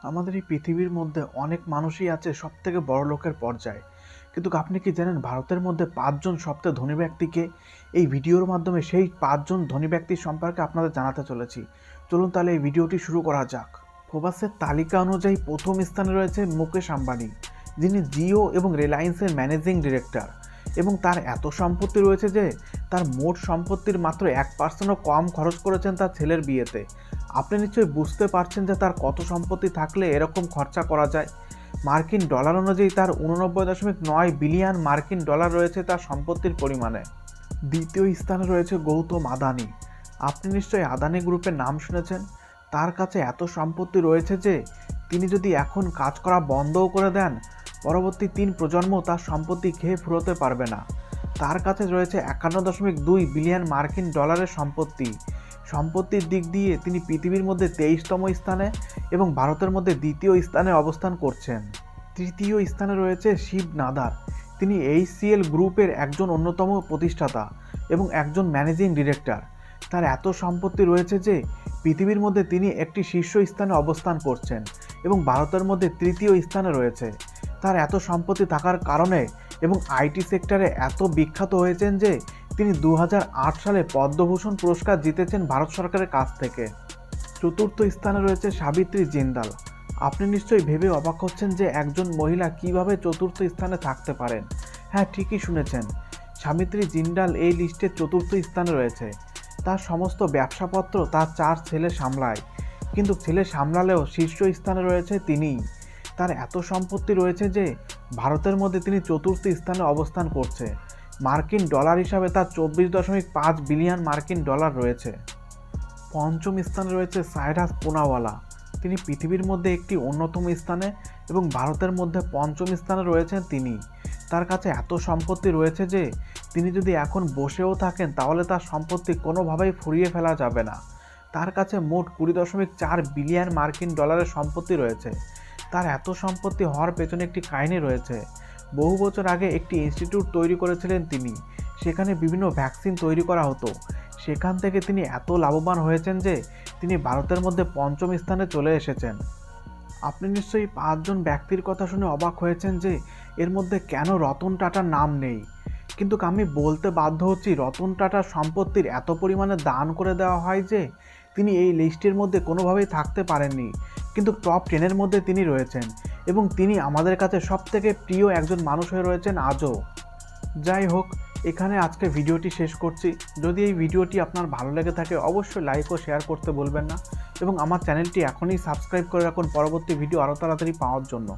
আমাদের এই পৃথিবীর মধ্যে অনেক মানুষই আছে সবথেকে বড় লোকের পর্যায়ে। কিন্তু আপনি কি জানেন ভারতের মধ্যে ৫ জন সবচেয়ে ধনী ব্যক্তিকে? এই ভিডিওর মাধ্যমে সেই ৫ জন ধনী ব্যক্তির সম্পর্কে আপনাদের জানাতে চলেছি। চলুন তাহলে এই ভিডিওটি শুরু করা যাক। ফোর্বসের তালিকা অনুযায়ী প্রথম স্থানে রয়েছে মুকেশ আম্বানি, যিনি জিও এবং রিলায়েন্সের ম্যানেজিং ডিরেক্টর, এবং তার এত সম্পত্তি রয়েছে যে তার মোট সম্পত্তির মাত্র 1%ও কম খরচ করেছেন তার ছেলের বিয়েতে। আপনি নিশ্চয়ই বুঝতে পারছেন যে তার কত সম্পত্তি থাকলে এরকম খরচা করা যায়। মার্কিন ডলার অনুযায়ী তার 89.9 বিলিয়ন মার্কিন ডলার রয়েছে তার সম্পত্তির পরিমাণে। দ্বিতীয় স্থানে রয়েছে গৌতম আদানি। আপনি নিশ্চয়ই আদানি গ্রুপের নাম শুনেছেন। তার কাছে এত সম্পত্তি রয়েছে যে তিনি যদি এখন কাজ করা বন্ধও করে দেন, পরবর্তী 3 প্রজন্ম তার সম্পত্তি খেয়ে ফুরোতে পারবে না। তার কাছে রয়েছে 51.2 বিলিয়ন মার্কিন ডলারের সম্পত্তি। সম্পত্তির দিক দিয়ে তিনি পৃথিবীর মধ্যে 23তম স্থানে এবং ভারতের মধ্যে দ্বিতীয় স্থানে অবস্থান করছেন। তৃতীয় স্থানে রয়েছে শিব নাদার। তিনি HCL গ্রুপের একজন অন্যতম প্রতিষ্ঠাতা এবং একজন ম্যানেজিং ডিরেক্টর। তার এত সম্পত্তি রয়েছে যে পৃথিবীর মধ্যে তিনি একটি শীর্ষ স্থানে অবস্থান করছেন এবং ভারতের মধ্যে তৃতীয় স্থানে রয়েছে। তার এত সম্পত্তি থাকার কারণে এবং আইটি সেক্টরে এত বিখ্যাত হয়েছেন যে তিনি 2008 সালে পদ্মভূষণ পুরস্কার জিতেছেন ভারত সরকারের কাছ থেকে। চতুর্থ স্থানে রয়েছে সাবিত্রী জিন্দাল। আপনি নিশ্চয়ই ভেবে অবাক হচ্ছেন যে একজন মহিলা কিভাবে চতুর্থ স্থানে থাকতে পারেন। হ্যাঁ, ঠিকই শুনেছেন, সাবিত্রী জিন্দাল এই লিস্টের চতুর্থ স্থানে রয়েছে। তার সমস্ত ব্যবসাপত্র তার 4 ছেলে সামলায়, কিন্তু ছেলে সামলালেও শীর্ষ স্থানে রয়েছে তিনিই। তার এত সম্পত্তি রয়েছে যে ভারতের মধ্যে তিনি চতুর্থ স্থানে অবস্থান করছে। মার্কিন ডলার হিসাবে তার 24.5 বিলিয়ন মার্কিন ডলার রয়েছে। পঞ্চম স্থানে রয়েছে সাইরাস পুনাওয়ালা। তিনি পৃথিবীর মধ্যে একটি অন্যতম স্থানে এবং ভারতের মধ্যে পঞ্চম স্থানে রয়েছেন তিনি। তার কাছে এত সম্পত্তি রয়েছে যে তিনি যদি এখন বসেও থাকেন তাহলে তার সম্পত্তি কোনোভাবেই ফুরিয়ে ফেলা যাবে না। তার কাছে মোট 20.4 বিলিয়ন মার্কিন ডলারের সম্পত্তি রয়েছে। তার এত সম্পত্তি হওয়ার পেছনে একটি কাহিনী রয়েছে। বহু বছর আগে একটি ইনস্টিটিউট তৈরি করেছিলেন তিনি। সেখানে বিভিন্ন ভ্যাকসিন তৈরি করা হতো। সেখান থেকে তিনি এত লাভবান হয়েছেন যে তিনি ভারতের মধ্যে পঞ্চম স্থানে চলে এসেছেন। আপনি নিশ্চয়ই 5 জন ব্যক্তির কথা শুনে অবাক হয়েছেন যে এর মধ্যে কেন রতন টাটার নাম নেই। কিন্তু আমি বলতে বাধ্য হচ্ছি, রতন টাটার সম্পত্তির এত পরিমাণে দান করে দেওয়া হয় যে তিনি এই লিস্টের মধ্যে কোনোভাবেই থাকতে পারেননি, কিন্তু টপ 10-এর মধ্যে তিনি রয়েছেন এবং তিনি আমাদের কাছে সবথেকে প্রিয় একজন মানুষ হয়ে রয়েছেন আজও। যাই হোক, এখানে আজকে ভিডিওটি শেষ করছি। যদি এই ভিডিওটি আপনার ভালো লেগে থাকে অবশ্যই লাইক ও শেয়ার করতে বলবেন না এবং আমার চ্যানেলটি এখনই সাবস্ক্রাইব করে রাখুন পরবর্তী ভিডিও আরও তাড়াতাড়ি পাওয়ার জন্য।